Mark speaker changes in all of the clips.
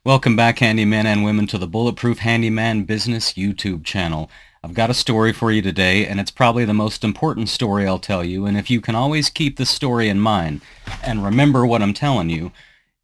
Speaker 1: Welcome back, handymen and women, to the Bulletproof Handyman Business YouTube channel. I've got a story for you today, and it's probably the most important story I'll tell you, and if you can always keep this story in mind and remember what I'm telling you,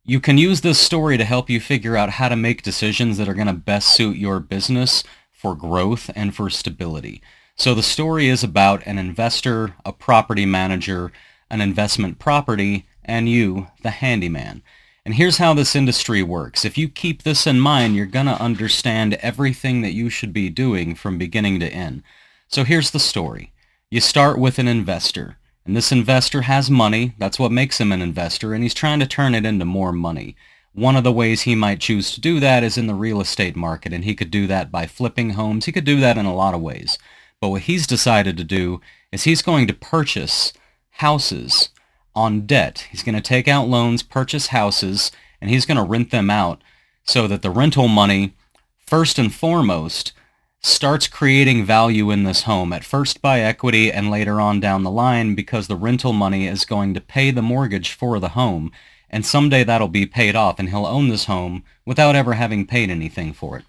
Speaker 1: you can use this story to help you figure out how to make decisions that are going to best suit your business for growth and for stability. So the story is about an investor, a property manager, an investment property, and you, the handyman. And here's how this industry works. If you keep this in mind, you're going to understand everything that you should be doing from beginning to end. So here's the story. You start with an investor, and this investor has money. That's what makes him an investor, and he's trying to turn it into more money. One of the ways he might choose to do that is in the real estate market, and he could do that by flipping homes. He could do that in a lot of ways. But what he's decided to do is he's going to purchase houses on debt. He's going to take out loans, purchase houses, and he's going to rent them out so that the rental money, first and foremost, starts creating value in this home, at first by equity and later on down the line, because the rental money is going to pay the mortgage for the home, and someday that'll be paid off and he'll own this home without ever having paid anything for it.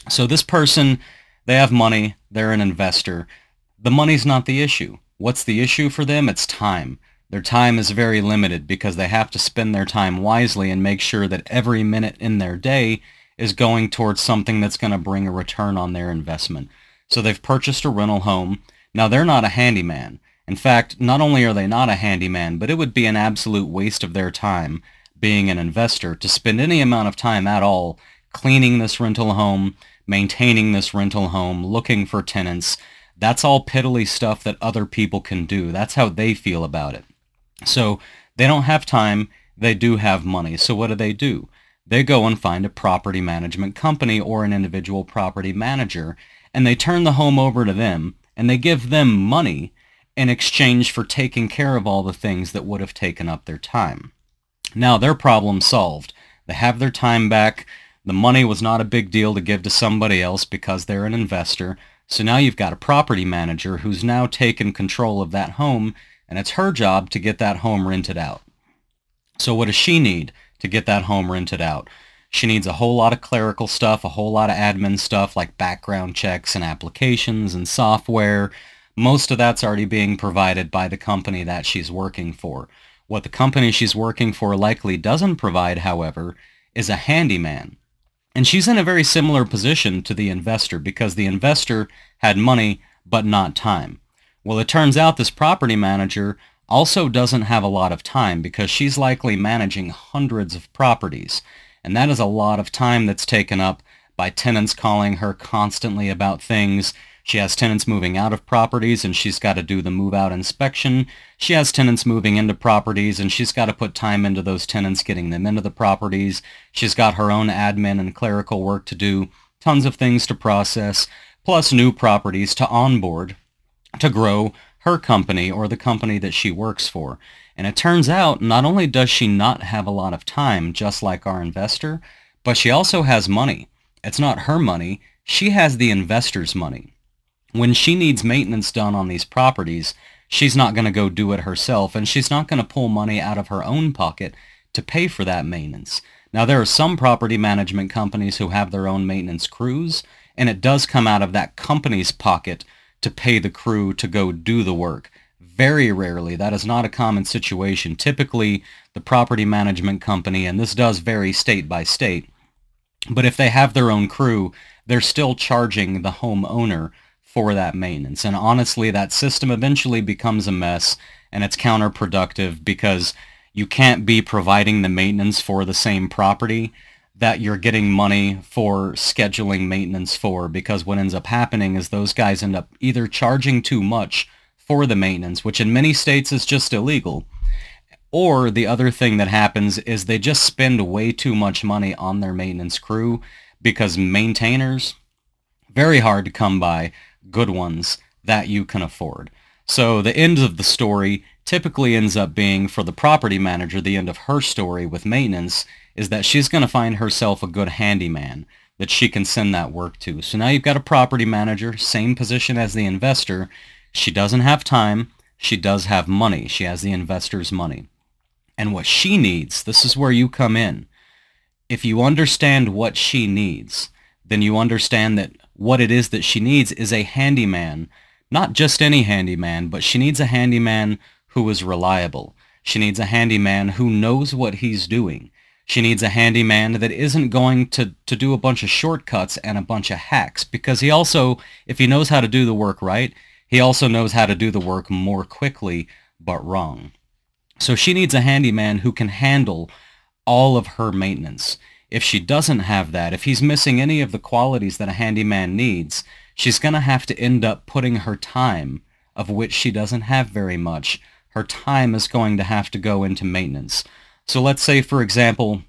Speaker 1: So this person, they have money, they're an investor. The money's not the issue. What's the issue for them? It's time. Their time is very limited because they have to spend their time wisely and make sure that every minute in their day is going towards something that's going to bring a return on their investment. So they've purchased a rental home. Now, they're not a handyman. In fact, not only are they not a handyman, but it would be an absolute waste of their time, being an investor, to spend any amount of time at all cleaning this rental home, maintaining this rental home, looking for tenants. That's all piddly stuff that other people can do. That's how they feel about it. So they don't have time, they do have money. So what do? They go and find a property management company or an individual property manager, and they turn the home over to them, and they give them money in exchange for taking care of all the things that would have taken up their time. Now their problem solved. They have their time back. The money was not a big deal to give to somebody else because they're an investor. So now you've got a property manager who's now taken control of that home, and it's her job to get that home rented out. So what does she need to get that home rented out? She needs a whole lot of clerical stuff, a whole lot of admin stuff like background checks and applications and software. Most of that's already being provided by the company that she's working for. What the company she's working for likely doesn't provide, however, is a handyman. And she's in a very similar position to the investor because the investor had money but not time. Well, it turns out this property manager also doesn't have a lot of time because she's likely managing hundreds of properties. And that is a lot of time that's taken up by tenants calling her constantly about things. She has tenants moving out of properties and she's got to do the move-out inspection. She has tenants moving into properties and she's got to put time into those tenants, getting them into the properties. She's got her own admin and clerical work to do, tons of things to process, plus new properties to onboard to grow her company or the company that she works for. And it turns out not only does she not have a lot of time, just like our investor, but she also has money. It's not her money, she has the investor's money. When she needs maintenance done on these properties, she's not going to go do it herself, and she's not going to pull money out of her own pocket to pay for that maintenance. Now, there are some property management companies who have their own maintenance crews, and it does come out of that company's pocket to pay the crew to go do the work. Very rarely. That is not a common situation. Typically, the property management company, and this does vary state by state, but if they have their own crew, they're still charging the homeowner for that maintenance. And honestly, that system eventually becomes a mess, and it's counterproductive because you can't be providing the maintenance for the same property that you're getting money for scheduling maintenance for, because what ends up happening is those guys end up either charging too much for the maintenance, which in many states is just illegal, or the other thing that happens is they just spend way too much money on their maintenance crew because maintainers, very hard to come by good ones that you can afford. So the end of the story typically ends up being, for the property manager, the end of her story with maintenance is that she's going to find herself a good handyman that she can send that work to. So now you've got a property manager, same position as the investor. She doesn't have time. She does have money. She has the investor's money. And what she needs, this is where you come in. If you understand what she needs, then you understand that what it is that she needs is a handyman. Not just any handyman, but she needs a handyman who is reliable. She needs a handyman who knows what he's doing. She needs a handyman that isn't going to do a bunch of shortcuts and a bunch of hacks, because he also, if he knows how to do the work right, he also knows how to do the work more quickly, but wrong. So she needs a handyman who can handle all of her maintenance. If she doesn't have that, if he's missing any of the qualities that a handyman needs, she's going to have to end up putting her time, of which she doesn't have very much, her time is going to have to go into maintenance. So let's say, for example,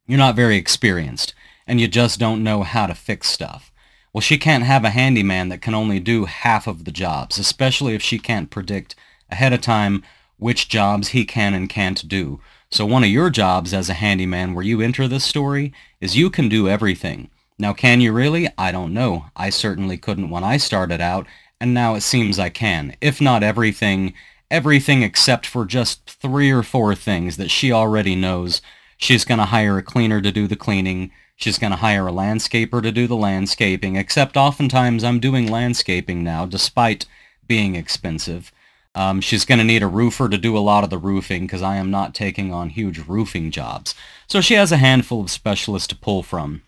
Speaker 1: you're not very experienced and you just don't know how to fix stuff. Well, she can't have a handyman that can only do half of the jobs, especially if she can't predict ahead of time which jobs he can and can't do. So one of your jobs as a handyman where you enter this story is you can do everything. Now, can you really? I don't know. I certainly couldn't when I started out, and now it seems I can. If not everything except for just 3 or 4 things that she already knows. She's going to hire a cleaner to do the cleaning. She's going to hire a landscaper to do the landscaping, except oftentimes I'm doing landscaping now, despite being expensive. She's going to need a roofer to do a lot of the roofing, because I am not taking on huge roofing jobs. So she has a handful of specialists to pull from.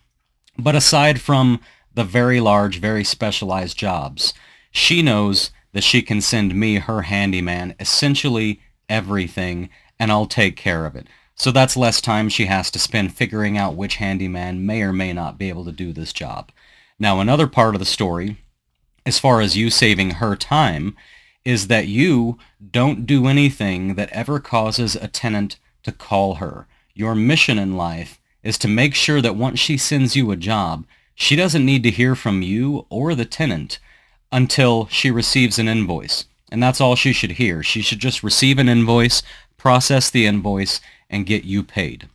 Speaker 1: But aside from the very large, very specialized jobs, she knows that she can send me, her handyman, essentially everything, and I'll take care of it. So that's less time she has to spend figuring out which handyman may or may not be able to do this job. Now, another part of the story, as far as you saving her time, is that you don't do anything that ever causes a tenant to call her. Your mission in life is to make sure that once she sends you a job, she doesn't need to hear from you or the tenant until she receives an invoice. And that's all she should hear. She should just receive an invoice, process the invoice, and get you paid.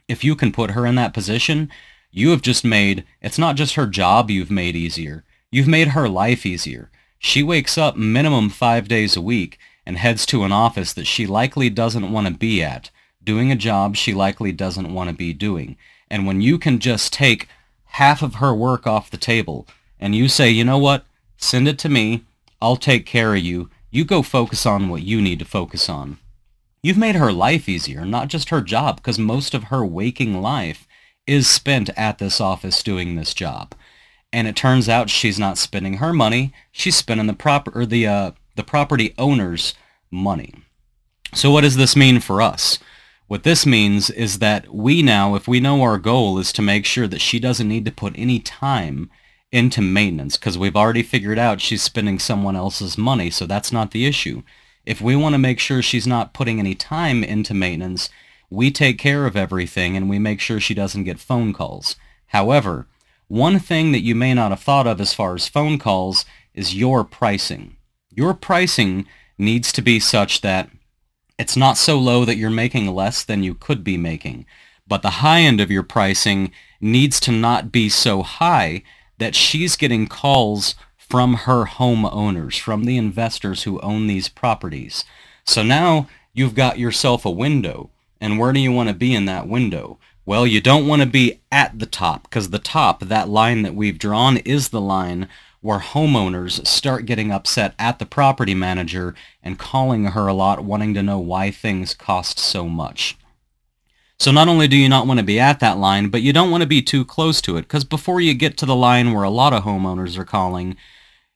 Speaker 1: If you can put her in that position, you have just made, it's not just her job you've made easier, you've made her life easier. She wakes up minimum 5 days a week and heads to an office that she likely doesn't want to be at, doing a job she likely doesn't want to be doing. And when you can just take half of her work off the table and you say, you know what, send it to me, I'll take care of you, you go focus on what you need to focus on. You've made her life easier, not just her job, because most of her waking life is spent at this office doing this job. And it turns out she's not spending her money, she's spending the property owner's money. So what does this mean for us? What this means is that we now, if we know our goal is to make sure that she doesn't need to put any time into maintenance, because we've already figured out she's spending someone else's money, so that's not the issue. If we want to make sure she's not putting any time into maintenance, we take care of everything and we make sure she doesn't get phone calls. However, one thing that you may not have thought of as far as phone calls is your pricing. Your pricing needs to be such that it's not so low that you're making less than you could be making, but the high end of your pricing needs to not be so high that she's getting calls from her homeowners, from the investors who own these properties. So now you've got yourself a window, and where do you want to be in that window? Well, you don't want to be at the top, because the top, that line that we've drawn, is the line where homeowners start getting upset at the property manager and calling her a lot, wanting to know why things cost so much. So not only do you not want to be at that line, but you don't want to be too close to it, because before you get to the line where a lot of homeowners are calling,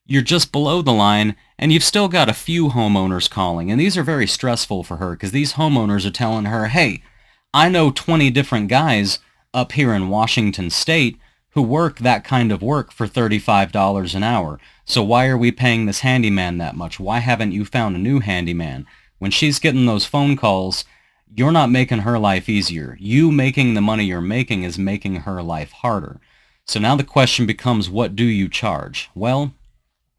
Speaker 1: you're just below the line, and you've still got a few homeowners calling. And these are very stressful for her, because these homeowners are telling her, hey, I know 20 different guys up here in Washington State who work that kind of work for $35 an hour. So why are we paying this handyman that much? Why haven't you found a new handyman? When she's getting those phone calls, you're not making her life easier. You making the money you're making is making her life harder. So now the question becomes, what do you charge? Well,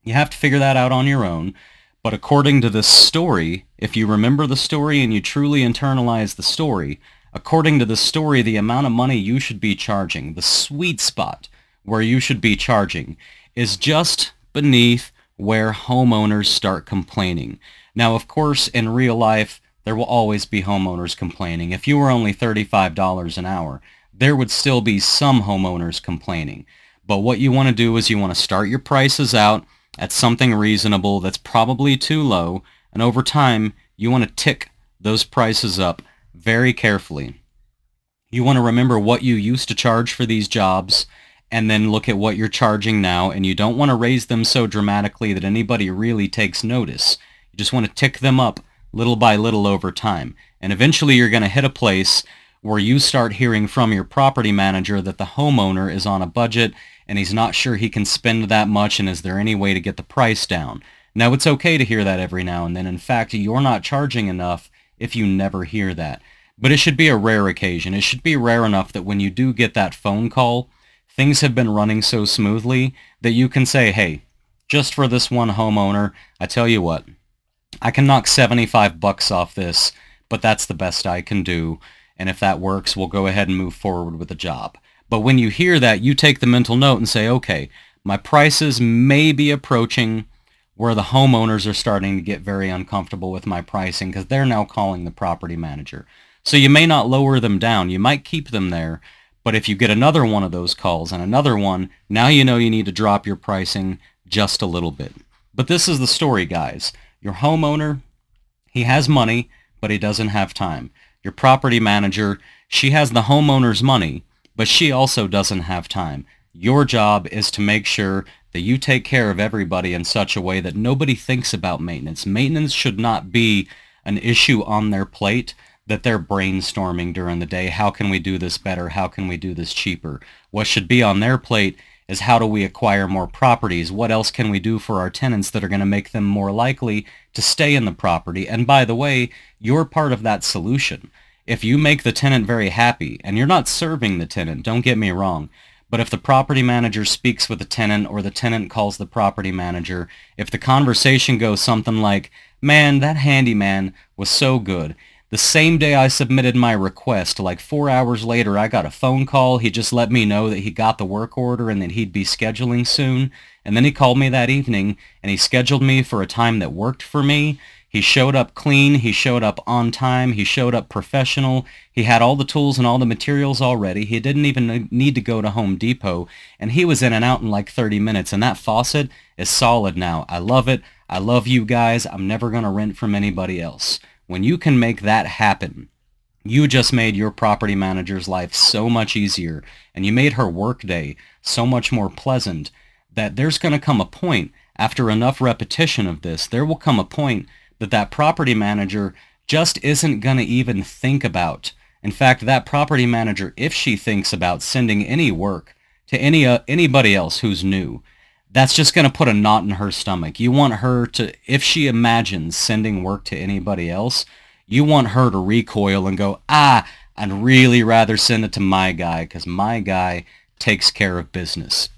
Speaker 1: you have to figure that out on your own. But according to this story, if you remember the story and you truly internalize the story, according to the story, the amount of money you should be charging, the sweet spot where you should be charging, is just beneath where homeowners start complaining. Now, of course, in real life, there will always be homeowners complaining. If you were only $35 an hour, there would still be some homeowners complaining. But what you want to do is you want to start your prices out at something reasonable that's probably too low, and over time you want to tick those prices up very carefully. You want to remember what you used to charge for these jobs and then look at what you're charging now, and you don't want to raise them so dramatically that anybody really takes notice. You just want to tick them up little by little over time, and eventually you're going to hit a place where you start hearing from your property manager that the homeowner is on a budget and he's not sure he can spend that much, and is there any way to get the price down. Now, it's okay to hear that every now and then. In fact, you're not charging enough if you never hear that. But it should be a rare occasion. It should be rare enough that when you do get that phone call, things have been running so smoothly that you can say, hey, just for this one homeowner, I tell you what, I can knock $75 off this, but that's the best I can do. And if that works, we'll go ahead and move forward with the job. But when you hear that, you take the mental note and say, okay, my prices may be approaching where the homeowners are starting to get very uncomfortable with my pricing because they're now calling the property manager. So you may not lower them down. You might keep them there. But if you get another one of those calls and another one, now you know you need to drop your pricing just a little bit. But this is the story, guys. Your homeowner, he has money, but he doesn't have time. Your property manager, she has the homeowner's money, but she also doesn't have time. Your job is to make sure that you take care of everybody in such a way that nobody thinks about maintenance. Maintenance should not be an issue on their plate that they're brainstorming during the day. How can we do this better? How can we do this cheaper? What should be on their plate is how do we acquire more properties? What else can we do for our tenants that are going to make them more likely to stay in the property? And by the way, you're part of that solution. If you make the tenant very happy, and you're not serving the tenant, don't get me wrong, but if the property manager speaks with the tenant or the tenant calls the property manager, if the conversation goes something like, man, that handyman was so good. The same day I submitted my request, like 4 hours later, I got a phone call. He just let me know that he got the work order and that he'd be scheduling soon. And then he called me that evening and he scheduled me for a time that worked for me. He showed up clean. He showed up on time. He showed up professional. He had all the tools and all the materials already. He didn't even need to go to Home Depot. And he was in and out in like 30 minutes. And that faucet is solid now. I love it. I love you guys. I'm never going to rent from anybody else. When you can make that happen, you just made your property manager's life so much easier, and you made her workday so much more pleasant that there's going to come a point, after enough repetition of this, there will come a point that that property manager just isn't going to even think about. In fact, that property manager, if she thinks about sending any work to anybody else who's new, that's just going to put a knot in her stomach. You want her to, if she imagines sending work to anybody else, you want her to recoil and go, I'd really rather send it to my guy because my guy takes care of business.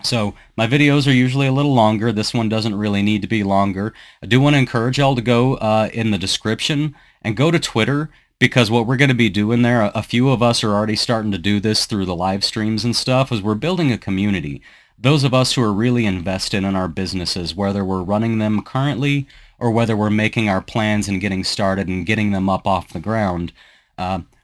Speaker 1: So my videos are usually a little longer. This one doesn't really need to be longer. I do want to encourage y'all to go in the description and go to Twitter, because what we're going to be doing there, a few of us are already starting to do this through the live streams and stuff, is we're building a community. Those of us who are really invested in our businesses, whether we're running them currently or whether we're making our plans and getting started and getting them up off the ground,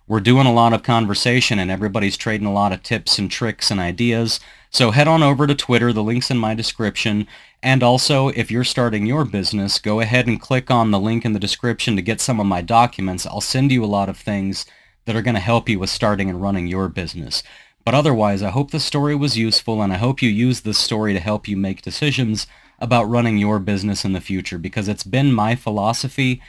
Speaker 1: we're doing a lot of conversation and everybody's trading a lot of tips and tricks and ideas. So head on over to Twitter, the link's in my description. And also, if you're starting your business, go ahead and click on the link in the description to get some of my documents. I'll send you a lot of things that are going to help you with starting and running your business. But otherwise, I hope the story was useful, and I hope you use this story to help you make decisions about running your business in the future, because it's been my philosophy,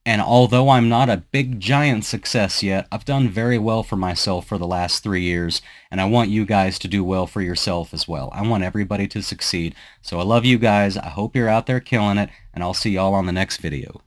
Speaker 1: and although I'm not a big giant success yet, I've done very well for myself for the last 3 years, and I want you guys to do well for yourself as well. I want everybody to succeed. So I love you guys. I hope you're out there killing it, and I'll see y'all on the next video.